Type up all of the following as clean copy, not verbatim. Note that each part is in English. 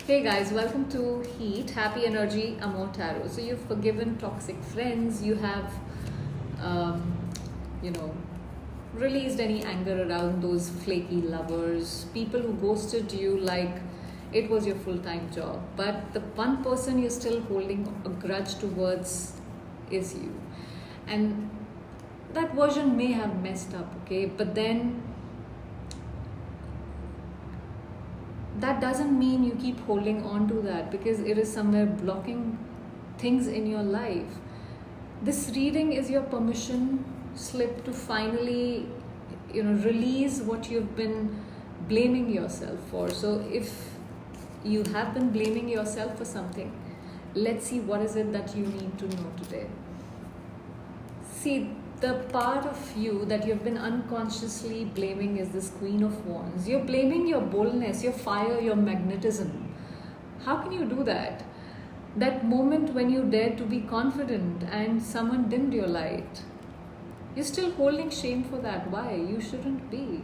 Hey guys, welcome to Heat, Happy Energy, Amor Tarot. So you've forgiven toxic friends, you have, um, you know, released any anger around those flaky lovers, people who ghosted you like it was your full-time job. But the one person you're still holding a grudge towards is you. And that version may have messed up, okay? But then that doesn't mean you keep holding on to that because it is somewhere blocking things in your life. This reading is your permission slip to finally, release what you've been blaming yourself for. So if you have been blaming yourself for something, let's see what is it that you need to know today. See, the part of you that you've been unconsciously blaming is this Queen of Wands. You're blaming your boldness, your fire, your magnetism. How can you do that? That moment when you dared to be confident and someone dimmed your light. You're still holding shame for that. Why? You shouldn't be.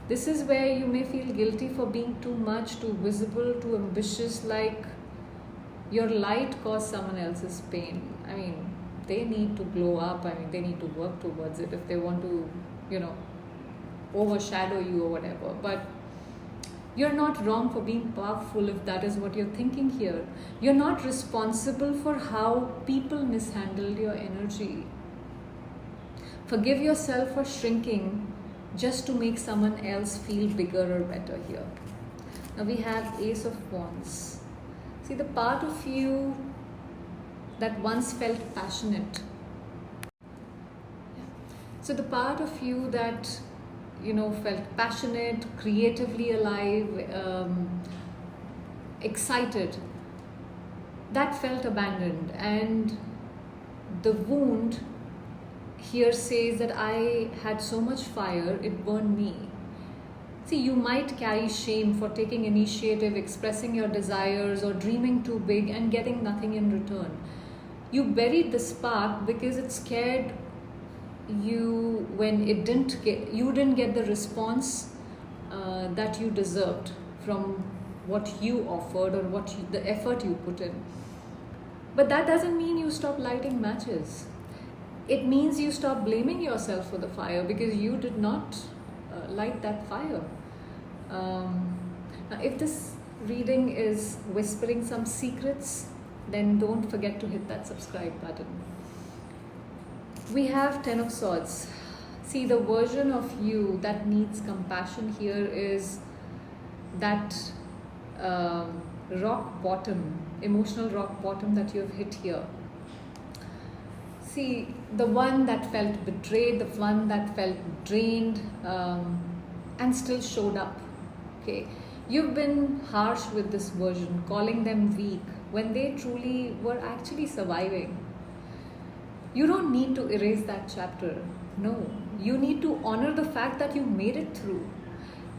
This is where you may feel guilty for being too much, too visible, too ambitious, like your light caused someone else's pain. I mean, they need to glow up. I mean, they need to work towards it if they want to, overshadow you or whatever. But you're not wrong for being powerful if that is what you're thinking here. You're not responsible for how people mishandled your energy. Forgive yourself for shrinking just to make someone else feel bigger or better here. Now we have Ace of Wands. See, the part of you that once felt passionate. So the part of you that, felt passionate, creatively alive, excited, that felt abandoned. And the wound here says that I had so much fire, it burned me. See, you might carry shame for taking initiative, expressing your desires, or dreaming too big and getting nothing in return. You buried the spark because it scared you when you didn't get the response that you deserved from what you offered or the effort you put in. But that doesn't mean you stop lighting matches. It means you stop blaming yourself for the fire because you did not light that fire. Now, if this reading is whispering some secrets, then don't forget to hit that subscribe button. We have Ten of Swords. See, the version of you that needs compassion here is that rock bottom, emotional rock bottom that you've hit here. See, the one that felt betrayed, the one that felt drained, and still showed up. Okay, you've been harsh with this version, calling them weak when they truly were actually surviving. You don't need to erase that chapter. No, you need to honor the fact that you made it through,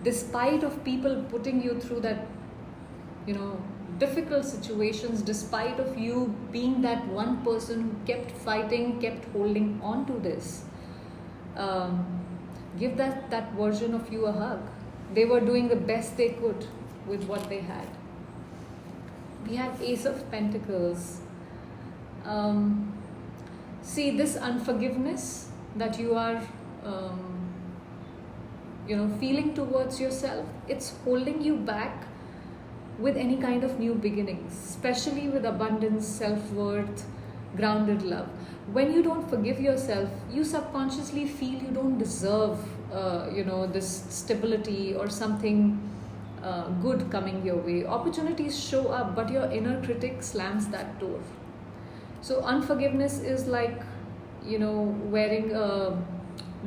despite of people putting you through that, difficult situations, despite of you being that one person who kept fighting, kept holding on to this. Give that version of you a hug. They were doing the best they could with what they had. We have Ace of Pentacles. See, this unforgiveness that you are, feeling towards yourself, it's holding you back with any kind of new beginnings, especially with abundance, self-worth, grounded love. When you don't forgive yourself, you subconsciously feel you don't deserve, this stability or something good coming your way. Opportunities show up, but your inner critic slams that door. So unforgiveness is like, wearing a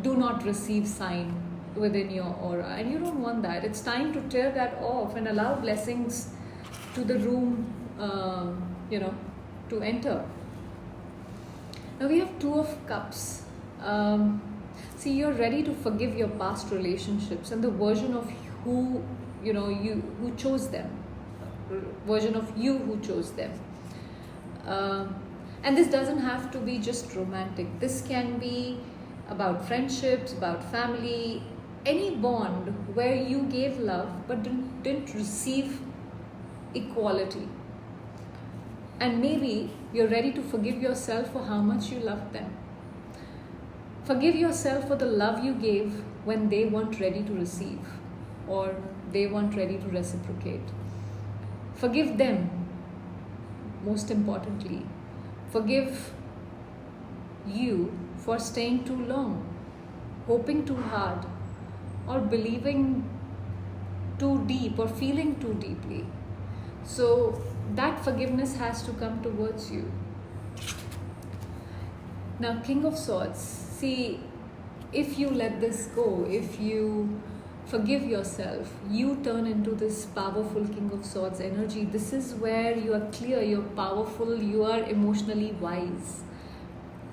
do not receive sign within your aura, and you don't want that. It's time to tear that off and allow blessings to the room, to enter. Now we have Two of Cups. See, you're ready to forgive your past relationships and the version of who who chose them, version of you who chose them. And this doesn't have to be just romantic. This can be about friendships, about family, any bond where you gave love but didn't receive equality. And maybe you're ready to forgive yourself for how much you loved them. Forgive yourself for the love you gave when they weren't ready to receive or they weren't ready to reciprocate. Forgive them, most importantly. Forgive you for staying too long, hoping too hard, or believing too deep or feeling too deeply. So that forgiveness has to come towards you. Now, King of Swords, see, if you let this go, if you forgive yourself, you turn into this powerful King of Swords energy. This is where you are clear, you're powerful, you are emotionally wise.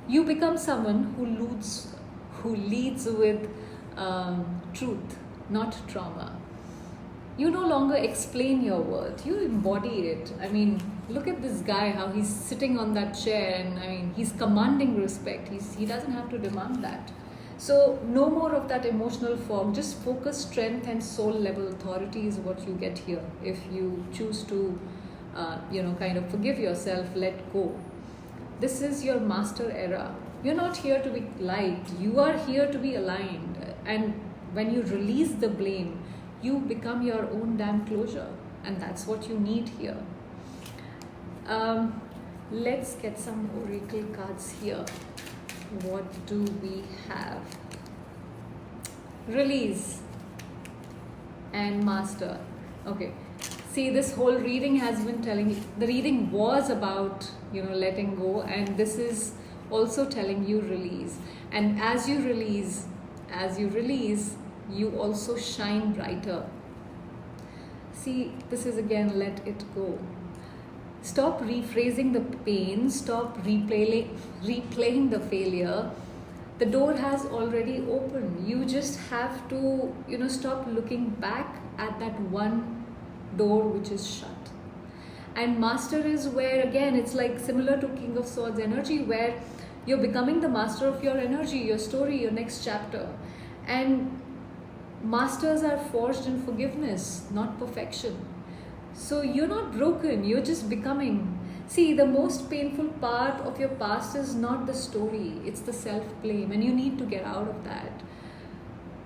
You become someone who leads with truth, not trauma. You no longer explain your worth, you embody it. I mean, look at this guy, how he's sitting on that chair, and I mean, he's commanding respect. He doesn't have to demand that. So no more of that emotional fog. Just focus, strength, and soul level authority is what you get here. If you choose to, kind of forgive yourself, let go. This is your master era. You're not here to be liked. You are here to be aligned. And when you release the blame, you become your own damn closure. And that's what you need here. Let's get some oracle cards here. What do we have? Release and master. Okay. See, this whole reading has been telling you, the reading was about, letting go, and this is also telling you release. And as you release, you also shine brighter. See, this is again, let it go. Stop rephrasing the pain, stop replaying the failure. The door has already opened. You just have to, stop looking back at that one door which is shut. And master is where, again, it's like similar to King of Swords energy, where you're becoming the master of your energy, your story, your next chapter. And masters are forged in forgiveness, not perfection. So you're not broken, you're just becoming. See, the most painful part of your past is not the story, it's the self-blame, and you need to get out of that.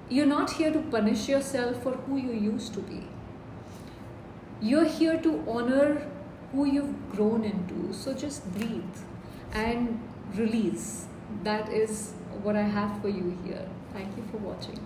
You're not here to punish yourself for who you used to be. You're here to honor who you've grown into. So just breathe and release. That is what I have for you here. Thank you for watching.